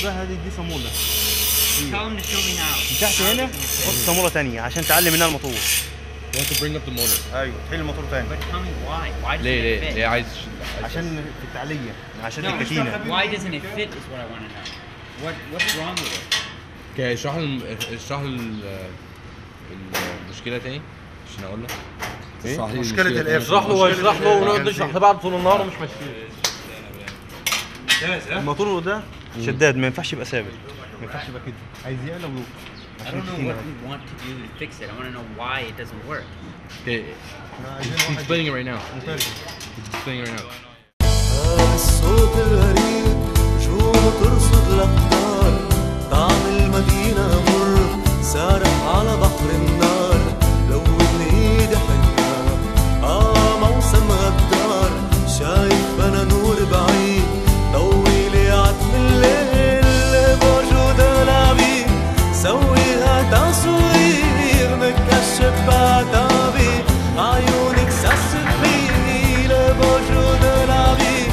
ده هذه دي صامولة. Tell him to show me now. تحت هنا حط صامولة تانية عشان تعلي منها الموتور. You want to bring up the motor. ايوه تحيل الموتور تاني. But tell me why? Why doesn't ليه it fit? ليه عايز عشان في التعلية عشان No, الكتينة. why doesn't it fit is what I want to know. What's wrong with it? اوكي اشرح المشكلة تاني عشان اقول لك. مشكلة الاف. اشرح له ويشرح له ونقعد نشرح لبعض طول النهار ومش ماشيين. الموتور ده شداد ما ينفعش يبقى ثابت. ما ينفعش يبقى كده. عايز يعلى ويوطى. I don't know what we want to do to fix it. I want to know why it doesn't work. Okay. He's explaining it right now. He's explaining it right now. الصوت الغريب جوه ترصد الأقطار طعم المدينة مر سارح على بحر النار لون ايدي حنة موسم غدار شايف أنا نور بعيد ضوي لي عتم الليل بوجود العبيد سويها تصوير نكشف بعتابي عيونك ساسفين بوجود العبيد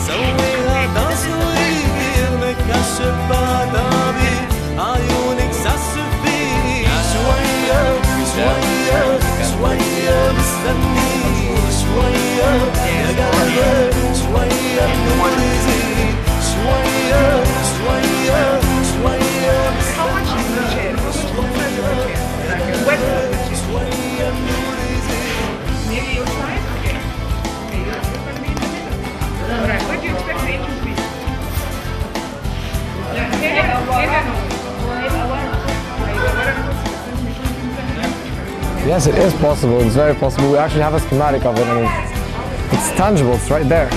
سويها تصوير نكشف بعتابي عيونك ساسفين شوية شوية شوية مستني شوية يا قلبي شوية النور يزيد شوية شوية شوية مستني شوية النور يزيد. Maybe your size? Okay. Okay, you're going to be in the middle. Alright, what do you expect the inches to be? Yes, it is possible. It's very possible. We actually have a schematic of it, and it's tangible. It's right there.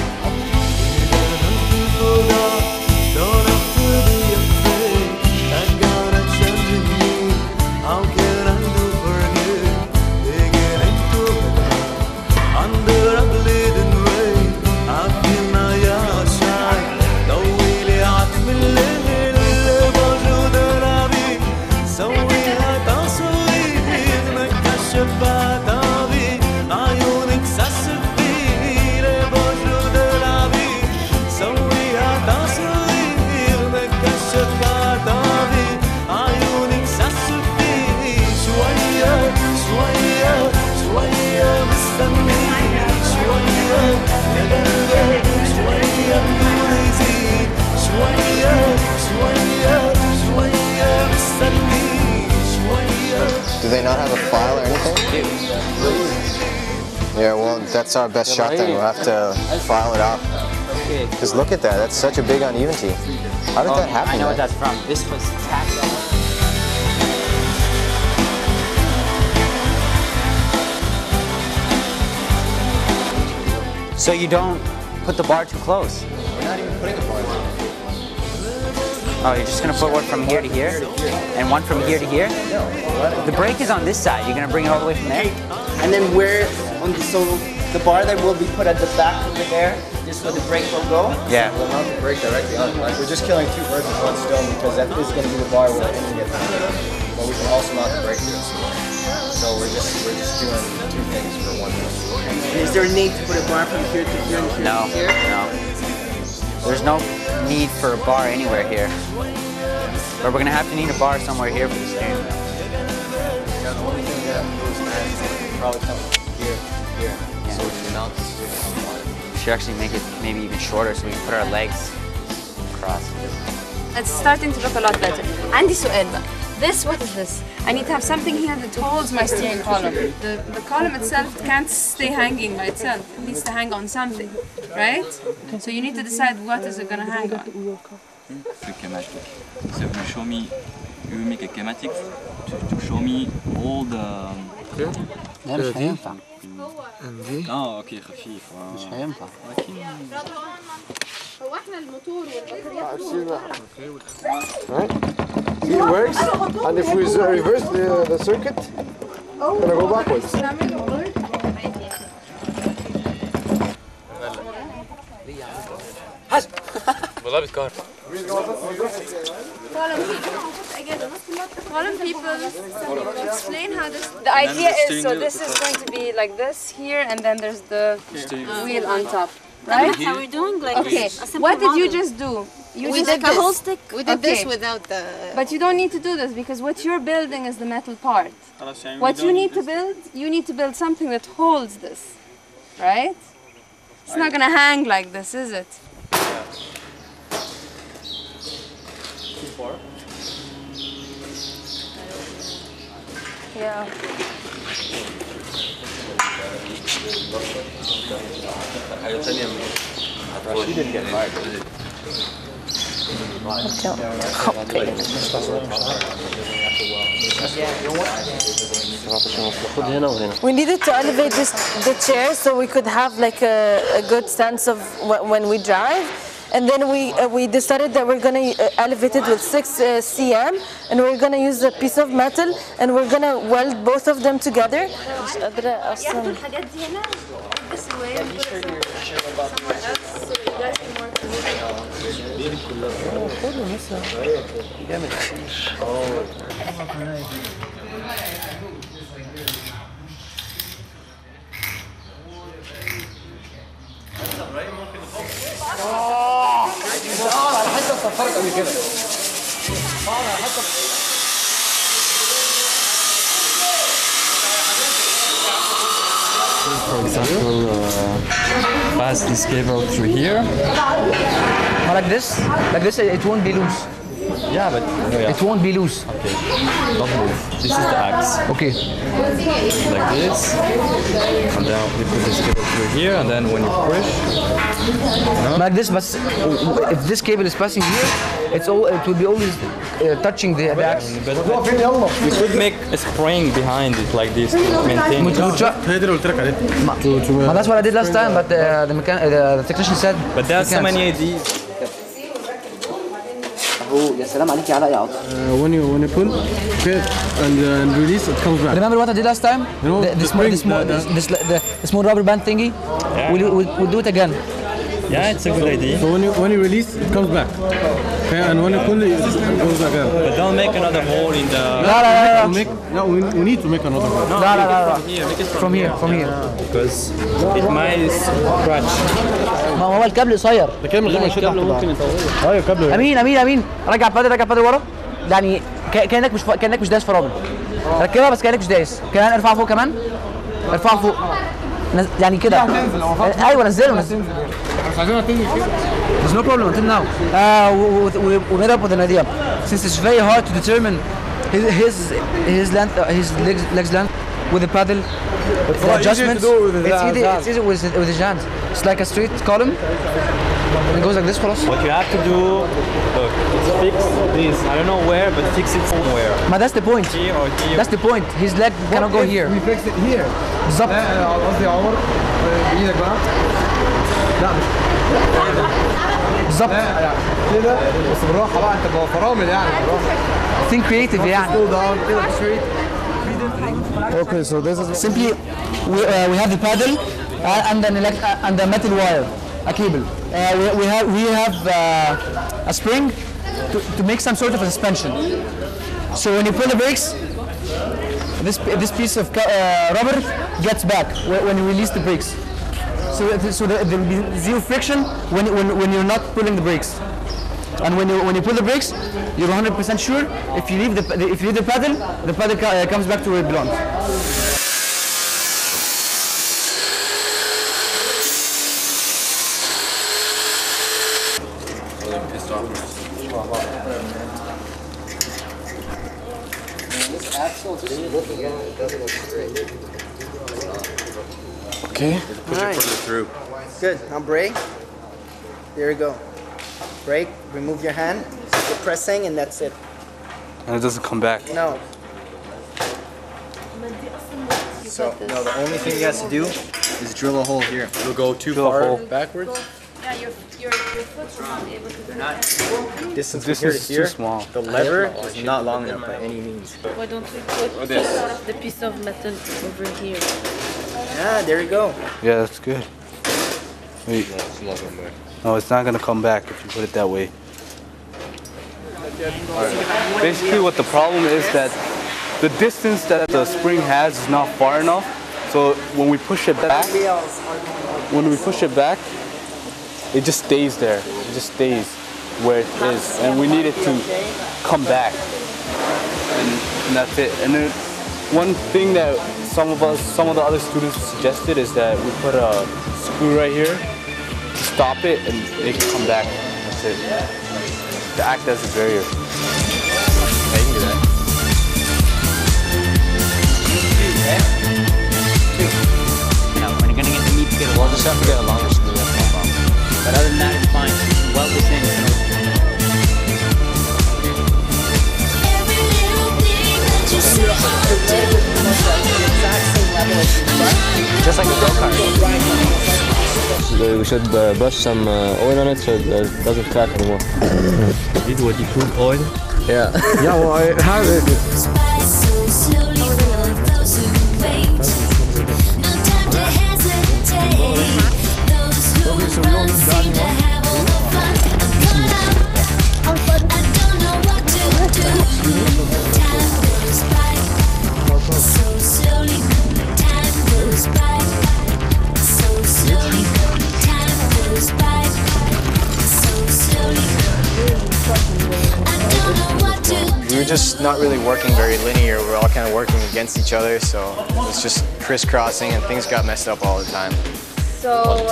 Do they not have a file or anything? Yeah, well, that's our best shot then. We'll have to file it out. Because look at that, that's such a big uneventy. How did that happen? I know what that's from. This was tacked on. So you don't put the bar too close? We're not even putting a bar in. Oh, you're just gonna put one from here to here? And one from here to here? The brake is on this side. You're gonna bring it all the way from there? And then where, so the bar that will be put at the back over there, just where the brake will go? Yeah. We'll mount the brake directly on it. Like, we're just killing two birds with one stone because that is going to be the bar we're aiming at. But we can also mount the brake here. So we're just doing two things for one thing. And is there a need to put a bar from here to here and here No, to here? no. There's no need for a bar anywhere here. But we're gonna have to need a bar somewhere here for the steering wheel. Yeah, the only thing we have to do is probably come here, here. Yeah. So we can mount this here. We should actually make it maybe even shorter so we can put our legs across. It's starting to look a lot better. عندي سؤال بقى. This, what is this? I need to have something here that holds my steering column. The column itself can't stay hanging by itself. It needs to hang on something, right? So you need to decide what is it going to hang on. The schematic. So you show me, you make a schematic to show me all the. لا مش هينفع. اوكي خفيف. مش هينفع. هو احنا الموتور والبطاريات Right? See, it works. And if we reverse the circuit, it's gonna go backwards. والله بيتكهرب. Column people explain how this. The idea is so this is going to be like this here, and then there's the wheel on top. right? That's how we're doing, like Okay, a simple what did you model. just do? You We just did did a whole this. stick. We did this without the... But you don't need to do this because what you're building is the metal part. What you need to build something that holds this, right? It's not gonna hang like this, is it? Too far? Yeah. She didn't get fired, did it? We needed to elevate the chair so we could have like a good sense of when we drive. And then we decided that we're going to elevate it with 6 cm, and we're going to use a piece of metal, and we're going to weld both of them together. For example, pass this cable through here. Like this, it won't be loose. Yeah, but it won't be loose. Okay, don't move. This is the axe. Okay. Like this, and then we put this cable through here, and then when you push, like this. But if this cable is passing here, it will be always touching the axe. But we could make a spring behind it like this to maintain it. That's what I did last time, but the technician said. But there are so many ideas. يا سلام عليك يا علاء يا عاطف. When you pull, okay, and release, it comes back. Remember what I did last time? You know, the small rubber band thingy. Yeah. We'll do it again. Yeah, it's a good idea. So when you release, it comes back. Okay, and when you pull it, it goes back out. But don't make another hole in the... No, we need to make another hole. From here. Because it might scratch. ما هو الكابل قصير. الكابل غير مشدود. ممكن يطول. ايوه الكابل. امين رجع البادل ورا. يعني كانك مش دايس فرامل. ركبها بس كانك مش دايس. كمان ارفعها فوق كمان. ارفعها فوق. يعني كده. ايوه نزله. مش عايزينها تنزل كده. There's no problem until now. ونضرب with an idea. Since it's very hard to determine his length, his legs length with the paddle, the adjustments. It's easy with his hands. It's like a straight column. And it goes like this for us. What you have to do, look, it's fix this. I don't know where, but fix it somewhere. But that's the point. Here or here. That's the point. His leg cannot go here. We fix it here. بالظبط. قصدي يا عمر بايدك بقى. لا مش بالظبط. كده بس بالراحه بقى انت بقى فرامل يعني بالراحه. Think creative يعني. كده straight. Okay, so this is simply we have the paddle and the metal wire, a cable. We have a spring to make some sort of a suspension. So when you pull the brakes, this piece of rubber gets back when you release the brakes. So there will be zero friction when you're not pulling the brakes. And when you pull the brakes, you're 100% sure if you leave the paddle comes back to where it belongs. Okay. Push it further through. Good. Now brake. There you go. Brake. Remove your hand. You're pressing, and that's it. And it doesn't come back. No. So, no, the only thing you have to do is drill a hole here. It'll go too far backwards. Yeah, your foot is not able to do that. Distance from here to here, the lever is not long enough by any means. Why don't we put the piece of metal over here? Yeah, there you go. Yeah, that's good. Wait. No, it's not gonna come back if you put it that way. Right. Basically, what the problem is that the distance that the spring has is not far enough. So when we push it back, it just stays there. It just stays where it is, and we need it to come back. And that's it. And then one thing that some of the other students suggested is that we put a screw right here to stop it, and it can come back. That's it. To act as a barrier. Yeah, you can do that. We're gonna get the meat together. We'll just have to get a longer screw. That's no problem. But other than that, it's fine. Weld this in. Just like a go-kart. We should brush some oil on it so it doesn't crack anymore. This is what you put oil? Yeah. Yeah, well, I have it. We were just not really working very linear. We were all kind of working against each other, so it was just crisscrossing and things got messed up all the time. So,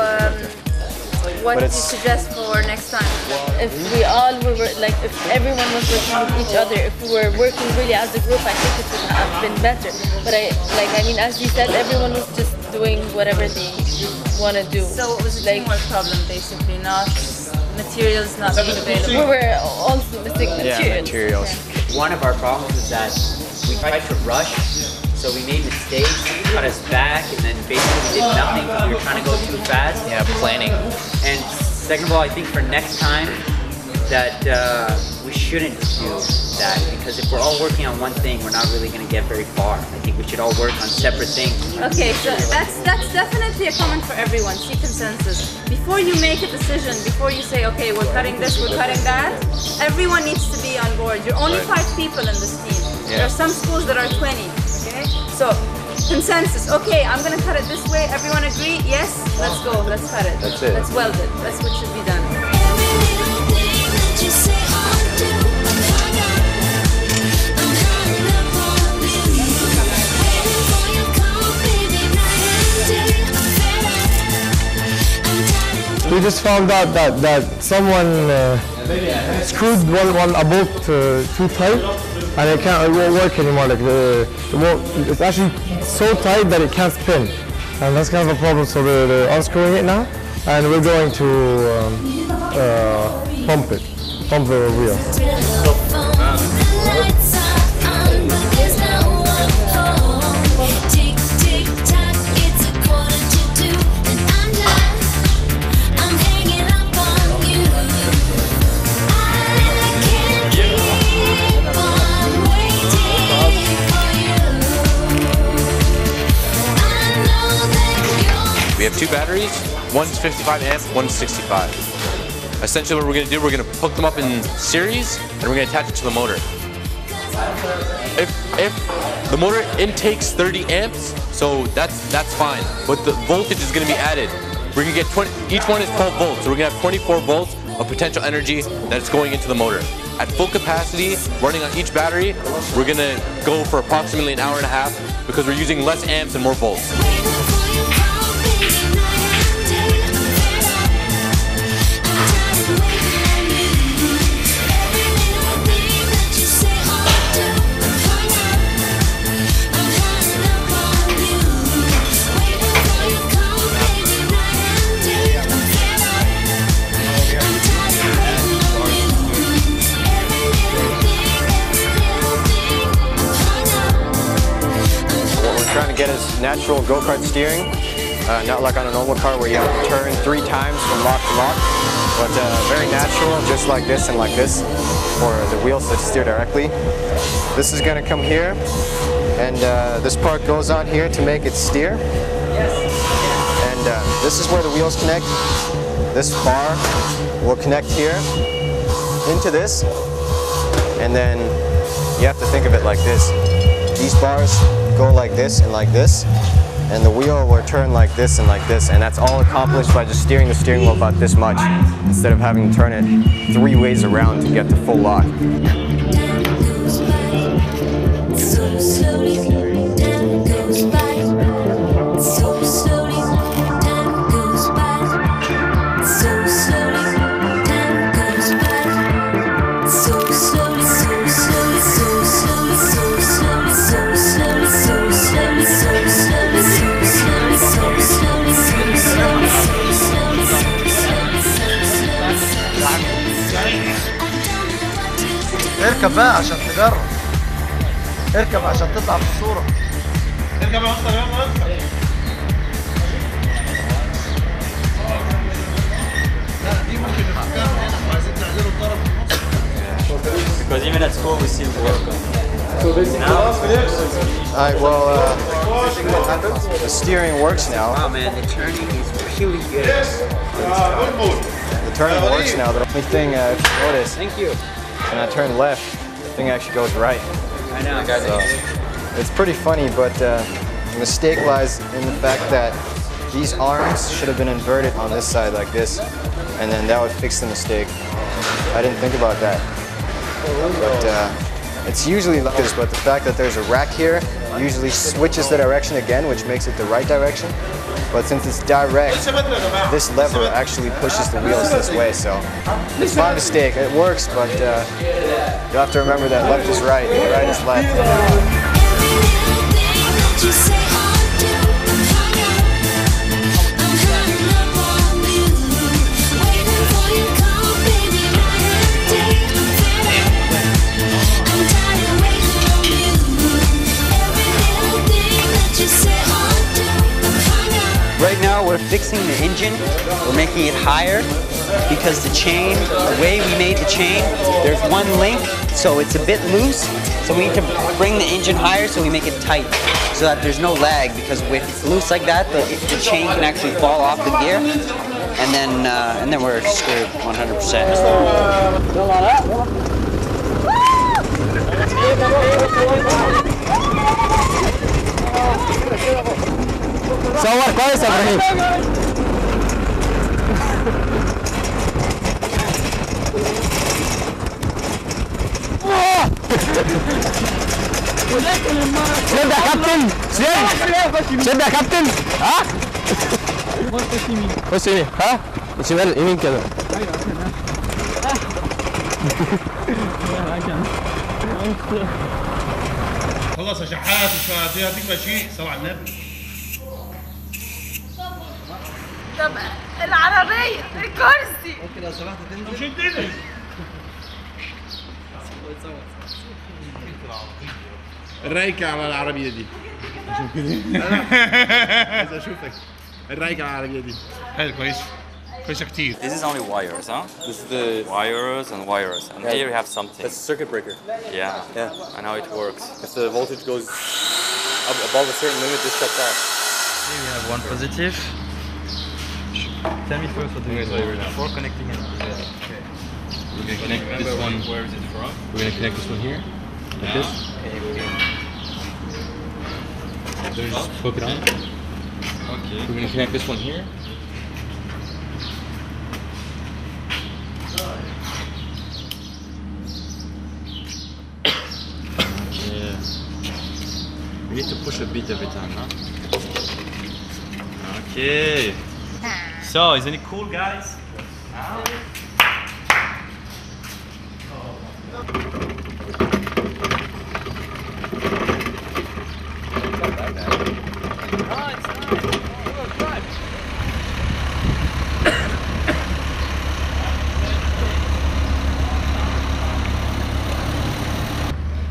what do you suggest for next time? If we all were like, if everyone was working with each other, if we were working really as a group, I think it would have been better. But I mean, as you said, everyone was just doing whatever they want to do. So it was a teamwork problem, basically, not materials not being available. We were also missing materials. Yeah, materials. One of our problems is that we tried to rush, so we made mistakes, cut us back, and then basically did nothing because we were trying to go too fast. Yeah, planning. And second of all, I think for next time that we shouldn't do that, because if we're all working on one thing, we're not really going to get very far. I think we should all work on separate things. Okay, so that's definitely a comment for everyone. See consensus. Before you make a decision, before you say, okay, we're cutting this, we're cutting that, everyone needs to be on board. You're only 5 people in this team. Yeah. There are some schools that are 20. Okay, so consensus. Okay, I'm gonna cut it this way. Everyone agree? Yes. Let's go. Let's cut it. That's it. Let's weld it. That's what should be done. We just found out that someone screwed a bolt too tight, and it won't work anymore. Like it's actually so tight that it can't spin, and that's kind of a problem. So they're unscrewing it now, and we're going to pump the wheel. We have 2 batteries, one's 55 amp, one's 65. Essentially what we're going to do, we're going to hook them up in series and we're going to attach it to the motor. If the motor intakes 30 amps, so that's fine, but the voltage is going to be added. We're going to get each one is 12 volts, so we're going to have 24 volts of potential energy that's going into the motor. At full capacity, running on each battery, we're going to go for approximately an hour and a half because we're using less amps and more volts. Get us natural go-kart steering, not like on a normal car where you have to turn 3 times from lock to lock, but very natural, just like this and like this, for the wheels to steer directly. This is going to come here, and this part goes on here to make it steer. And this is where the wheels connect. This bar will connect here into this, and then you have to think of it like this. These bars go like this and like this, and the wheel will turn like this, and that's all accomplished by just steering the steering wheel about this much, instead of having to turn it 3 ways around to get the full lock. اركب بقى عشان تجرب. اركب عشان تطلع في الصورة. اركب يا اسطى يلا اركب. لا دي ممكن نفكرها هنا عايزين تعدلوا الطرف في النص. Because even at school we still work on it. So this is the last Alright, well, the steering works now. Wow, man, the turning is really good. The turning works now. The only thing, if you notice, thank you. When I turn left, the thing actually goes right. I know. So, it's pretty funny, but the mistake lies in the fact that these arms should have been inverted on this side like this, and then that would fix the mistake. I didn't think about that. But it's usually like this, but the fact that there's a rack here usually switches the direction again, which makes it the right direction. But since it's direct, this lever actually pushes the wheels this way, so it's my mistake. It works, but you have to remember that left is right and right is left. Right now we're fixing the engine, we're making it higher because the chain, the way we made the chain, there's one link, so it's a bit loose, so we need to bring the engine higher so we make it tight, so that there's no lag, because if it's loose like that, the chain can actually fall off the gear, and then we're screwed 100%. صور كويس يا ابراهيم. شد يا كابتن، شد يا كابتن. ها؟ خش يمين. ها؟ شمال يمين كده. خلص يا شحات مش هديك ماشي صلى على النبي. طب العربية الكرسي ممكن لو سمحت تنزل. مش هتنزل. الرايكة على العربية دي. عشان كده. عايز اشوفك. الرايكة على العربية دي. حلو كويس. كويسة كتير. This is only wires, huh? This is the wires and wires. And here you have something. That's a circuit breaker. Yeah. Yeah. And how it works. If the voltage goes above a certain limit, this shuts off. Here we have one positive. Tell me first what we're doing before connecting it. Okay. We're going to connect this one. Where is it from? We're going to connect this one here. Like this. Then just hook it on. Okay. We're going to connect this one here. Okay. We need to push a bit every time, huh? Okay. So, isn't it cool, guys?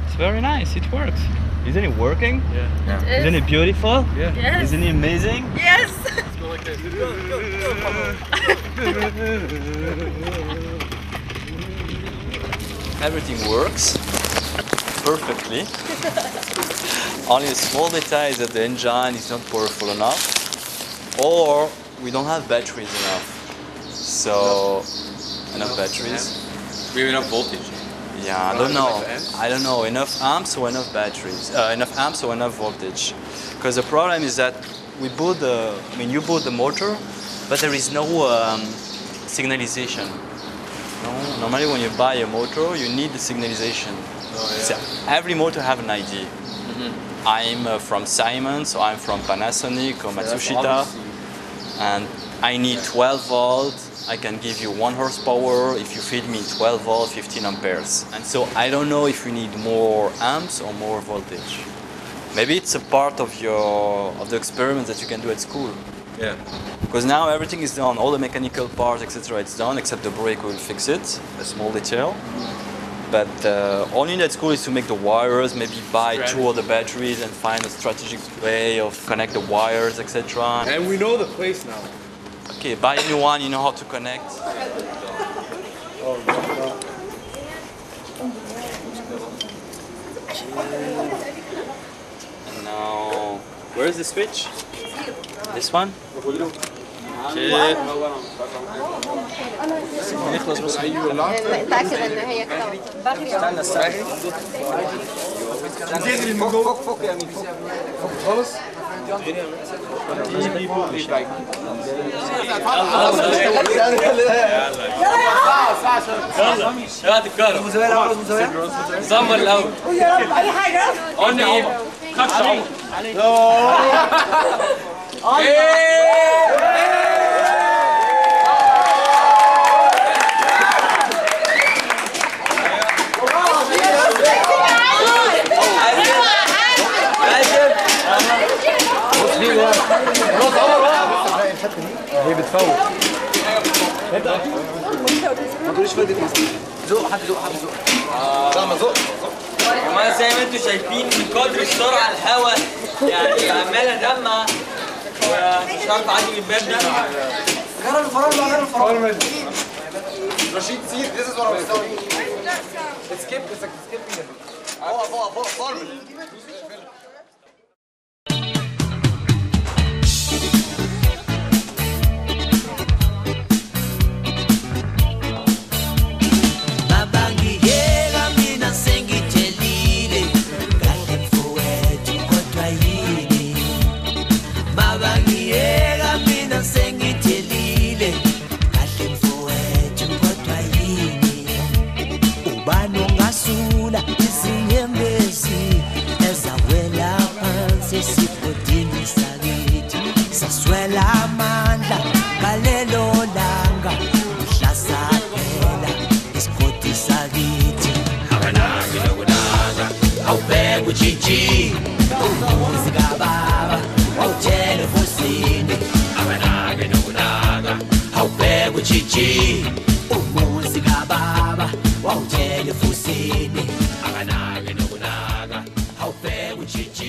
It's very nice, it works. Isn't it working? Yeah. It Isn't it beautiful? Yeah. Yes. Isn't it amazing? Yes. Let's go like this. Everything works perfectly. Only a small detail is that the engine is not powerful enough, or we don't have batteries enough. So, enough batteries. We have enough voltage. Yeah, I don't know. I don't know. Enough amps or enough batteries? Enough amps or enough voltage? Because the problem is that we build you build the motor, but there is no signalization. No? Normally when you buy a motor, you need the signalization. So every motor have an ID. I'm from Siemens, so I'm from Panasonic or Matsushita, and I need 12 volts. I can give you 1 horsepower if you feed me 12 volts, 15 amperes. And so I don't know if you need more amps or more voltage. Maybe it's a part of the experiment that you can do at school. Yeah. Because now everything is done, all the mechanical parts, etc. It's done, except the brake will fix it, a small detail. But all you need at school is to make the wires, maybe buy 2 of the batteries and find a strategic way of connect the wires, etc. And we know the place now. Okay, buy a new one, you know how to connect. And now, where is the switch? This one? Okay. نخلص بس متأكد ان هي كده استنى نزيد من جوه فوق يا مين فوق خالص يلا الكهرباء زمر الاول يا رب اي حاجه قلنا ايه خدش عمر هي بتفوت ما تقوليش فايدة زق حد زق حد زق لا ما زق يا جماعه زي ما انتم شايفين من قدر السرعه الهواء يعني عماله دمع مش عارف اعدي من الباب ده غير الفرامل رشيد سير this is what I was telling you escape is like escaping فوق فرامل Saswela amandla galelo langa mhlasadela isikoti sakithi abanaki nokunaka awubheka ujiji umuzi kababa awutshele ufusini abanaki nokunaka awubheka ujiji umuzi kababa awutshele ufusini abanaki nokunaka awubheka ujiji